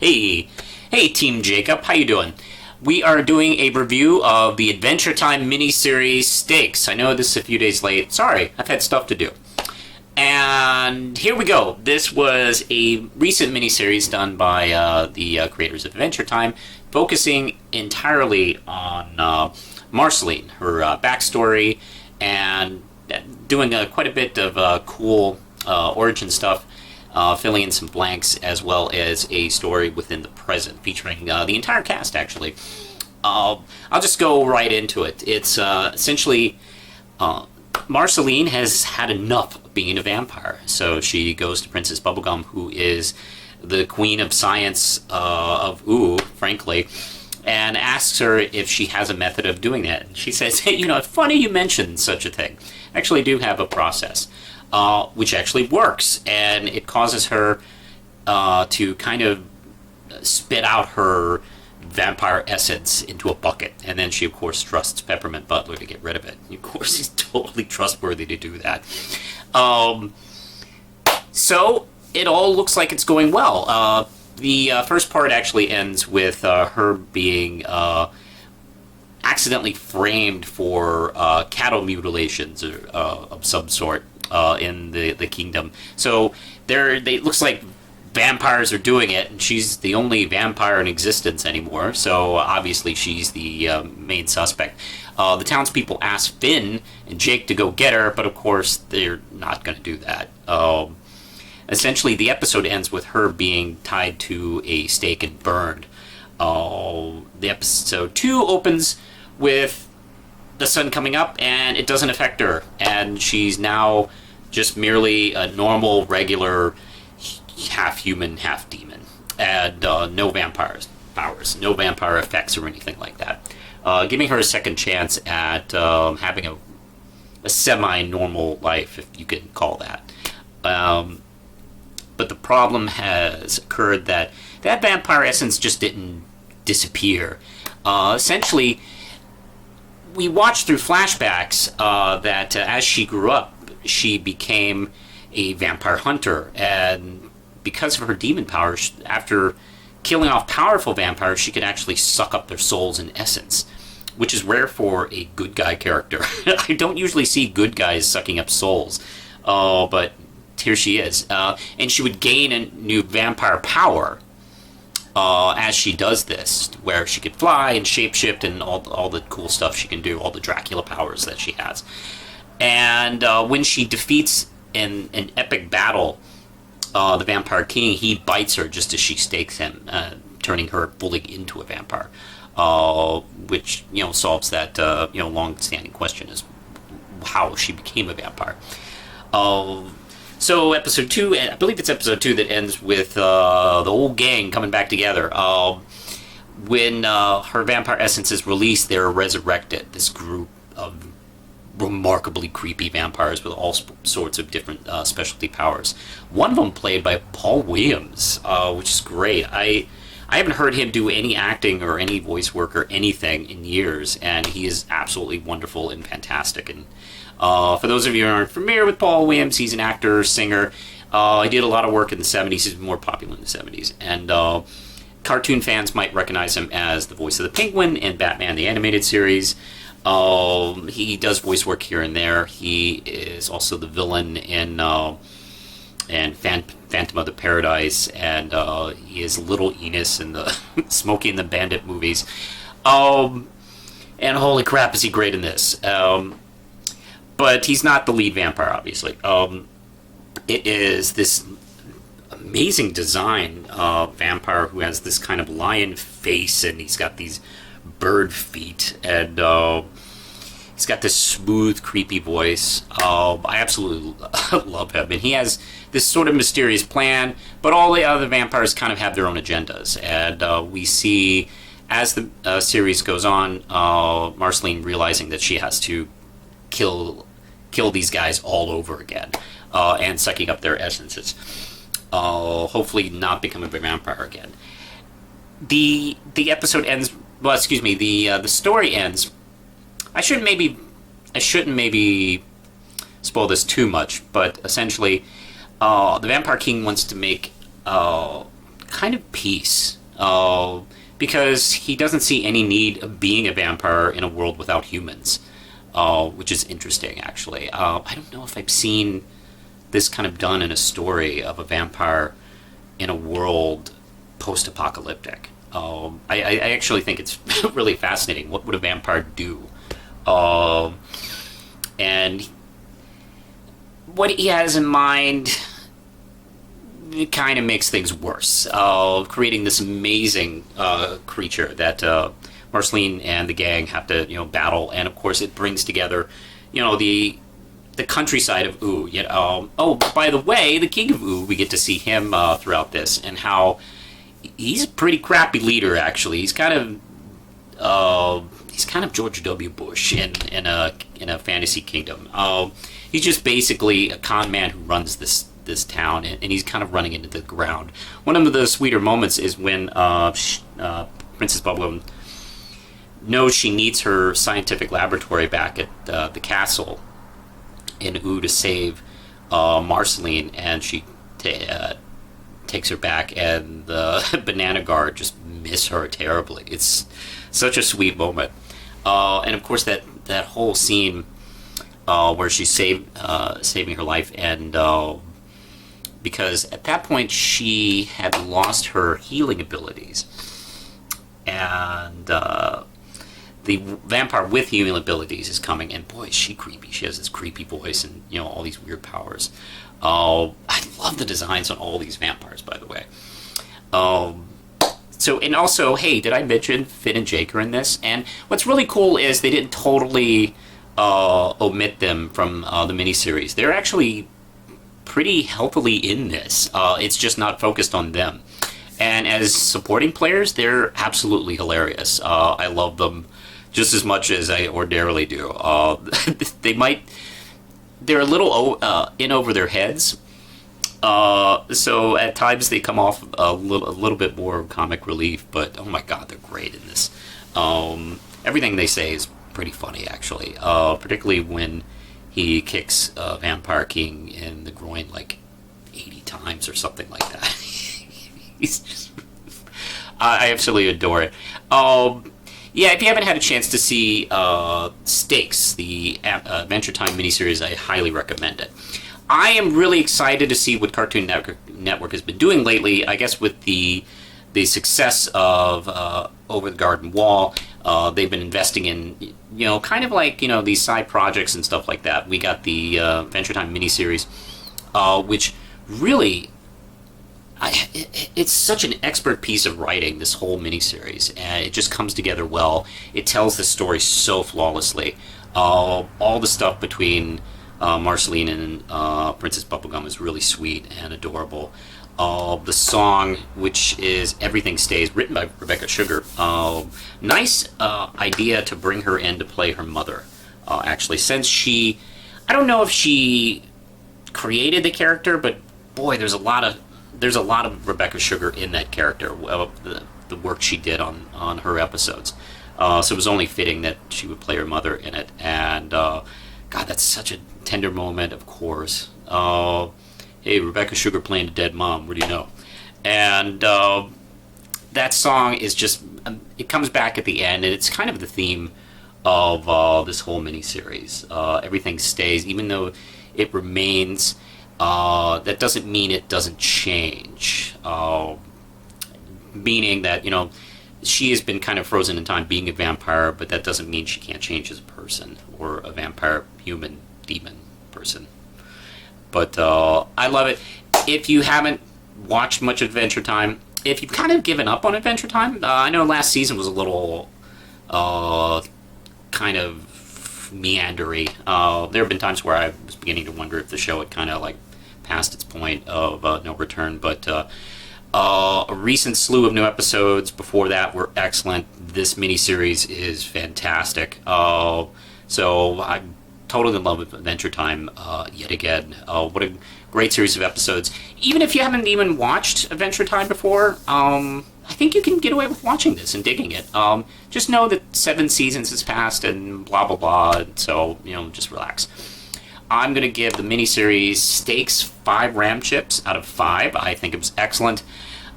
Hey, hey, Team Jacob, how you doing? We are doing a review of the Adventure Time miniseries Stakes. I know this is a few days late. Sorry, I've had stuff to do. And here we go. This was a recent miniseries done by the creators of Adventure Time, focusing entirely on Marceline, her backstory, and doing quite a bit of cool origin stuff. Filling in some blanks, as well as a story within the present, featuring the entire cast, actually. I'll just go right into it. It's essentially Marceline has had enough of being a vampire, so she goes to Princess Bubblegum, who is the queen of science of ooh, frankly, and asks her if she has a method of doing that. And she says, hey, it's funny you mentioned such a thing. I actually do have a process. Which actually works, and it causes her to kind of spit out her vampire essence into a bucket, and then she, of course, trusts Peppermint Butler to get rid of it. Of course, he's totally trustworthy to do that. So, it all looks like it's going well. The first part actually ends with her being accidentally framed for cattle mutilations of some sort. In the kingdom. So it looks like vampires are doing it, and she's the only vampire in existence anymore, so obviously she's the main suspect. The townspeople ask Finn and Jake to go get her, but of course they're not going to do that. Essentially, the episode ends with her being tied to a stake and burned. The episode 2 opens with the sun coming up, and it doesn't affect her, and she's now just merely a normal, regular, half-human, half-demon, and no vampire powers, no vampire effects or anything like that, giving her a second chance at having a semi-normal life, if you can call that. But the problem has occurred that vampire essence just didn't disappear. Essentially, we watched through flashbacks that as she grew up, she became a vampire hunter, and because of her demon powers, after killing off powerful vampires, she could actually suck up their souls in essence, which is rare for a good guy character. I don't usually see good guys sucking up souls, but here she is. And she would gain a new vampire power as she does this, where she could fly and shapeshift and all the cool stuff she can do, all the Dracula powers that she has. And when she defeats in an epic battle the Vampire King, he bites her just as she stakes him, turning her fully into a vampire, which solves that long-standing question as how she became a vampire. So episode 2, I believe it's episode 2 that ends with the whole gang coming back together. When her vampire essence is released, they're resurrected. This group of remarkably creepy vampires with all sorts of different specialty powers. One of them played by Paul Williams, which is great. I haven't heard him do any acting or any voice work or anything in years, and he is absolutely wonderful and fantastic. And for those of you who aren't familiar with Paul Williams, he's an actor, singer. He did a lot of work in the 70s. He's more popular in the 70s. And cartoon fans might recognize him as the voice of the Penguin in Batman the Animated Series. He does voice work here and there. He is also the villain in Phantom of the Paradise, and he is Little Enos in the Smokey and the Bandit movies. And holy crap, is he great in this. But he's not the lead vampire, obviously. It is this amazing design vampire who has this kind of lion face, and he's got these bird feet, and he's got this smooth, creepy voice. I absolutely love him, and he has this sort of mysterious plan, but all the other vampires kind of have their own agendas, and we see, as the series goes on, Marceline realizing that she has to kill these guys all over again, and sucking up their essences, hopefully not become a vampire again. The episode ends. Well, excuse me. The story ends. I shouldn't maybe spoil this too much, but essentially, the Vampire King wants to make kind kind of peace. Because he doesn't see any need of being a vampire in a world without humans, which is interesting, actually. I don't know if I've seen this kind of done in a story of a vampire in a world post-apocalyptic. I actually think it's really fascinating. What would a vampire do? And what he has in mind, it kind of makes things worse, creating this amazing creature that Marceline and the gang have to, battle, and of course it brings together, the countryside of Ooh. Oh, by the way, the King of Ooh, we get to see him throughout this, and how he's a pretty crappy leader. Actually, he's kind of George W. Bush in a fantasy kingdom. He's just basically a con man who runs this town, and he's kind of running into the ground. One of the sweeter moments is when Princess Bubblegum knows she needs her scientific laboratory back at the castle in Ooh to save Marceline, and she takes her back, and the Banana Guard just miss her terribly. It's such a sweet moment. And of course that whole scene where she's saving her life, and because at that point she had lost her healing abilities, and the vampire with healing abilities is coming, and boy, is she creepy. She has this creepy voice and all these weird powers. I love the designs on all these vampires, by the way. So, and also, hey, did I mention Finn and Jake are in this? And what's really cool is they didn't totally omit them from the miniseries. They're actually pretty healthily in this. It's just not focused on them. And as supporting players, they're absolutely hilarious. I love them just as much as I ordinarily do. They're a little in over their heads. So at times they come off a little bit more comic relief, but oh my god, they're great in this. Everything they say is pretty funny, actually. Particularly when he kicks Vampire King in the groin like 80 times or something like that. He's just... I absolutely adore it. Yeah, if you haven't had a chance to see Stakes, the Adventure Time miniseries, I highly recommend it. I am really excited to see what Cartoon Network has been doing lately. I guess with the success of Over the Garden Wall, they've been investing in, kind of like, these side projects and stuff like that. We got the Adventure Time miniseries, which really... it's such an expert piece of writing, this whole miniseries, and it just comes together well. It tells the story so flawlessly. All the stuff between Marceline and Princess Bubblegum is really sweet and adorable. The song, which is Everything Stays, written by Rebecca Sugar. Nice idea to bring her in to play her mother, actually, since she... I don't know if she created the character, but boy, there's a lot of Rebecca Sugar in that character, the work she did on her episodes. So it was only fitting that she would play her mother in it. And, God, that's such a tender moment, of course. Hey, Rebecca Sugar playing a dead mom, what do you know? And that song is just, it comes back at the end, and it's kind of the theme of this whole miniseries. Everything stays, even though it remains... that doesn't mean it doesn't change. Meaning that, she has been kind of frozen in time being a vampire, but that doesn't mean she can't change as a person, or a vampire, human, demon person. But I love it. If you haven't watched much Adventure Time, if you've kind of given up on Adventure Time, I know last season was a little kind of meandery. There have been times where I was beginning to wonder if the show had kind of like past its point of no return, but a recent slew of new episodes before that were excellent. This miniseries is fantastic. So I'm totally in love with Adventure Time yet again. What a great series of episodes. Even if you haven't even watched Adventure Time before, I think you can get away with watching this and digging it. Just know that 7 seasons has passed and blah, blah, blah. And so, just relax. I'm going to give the miniseries Stakes 5 Ram Chips out of 5. I think it was excellent.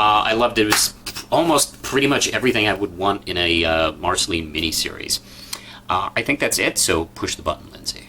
I loved it. It was almost pretty much everything I would want in a Marceline miniseries. I think that's it, so push the button, Lindsay.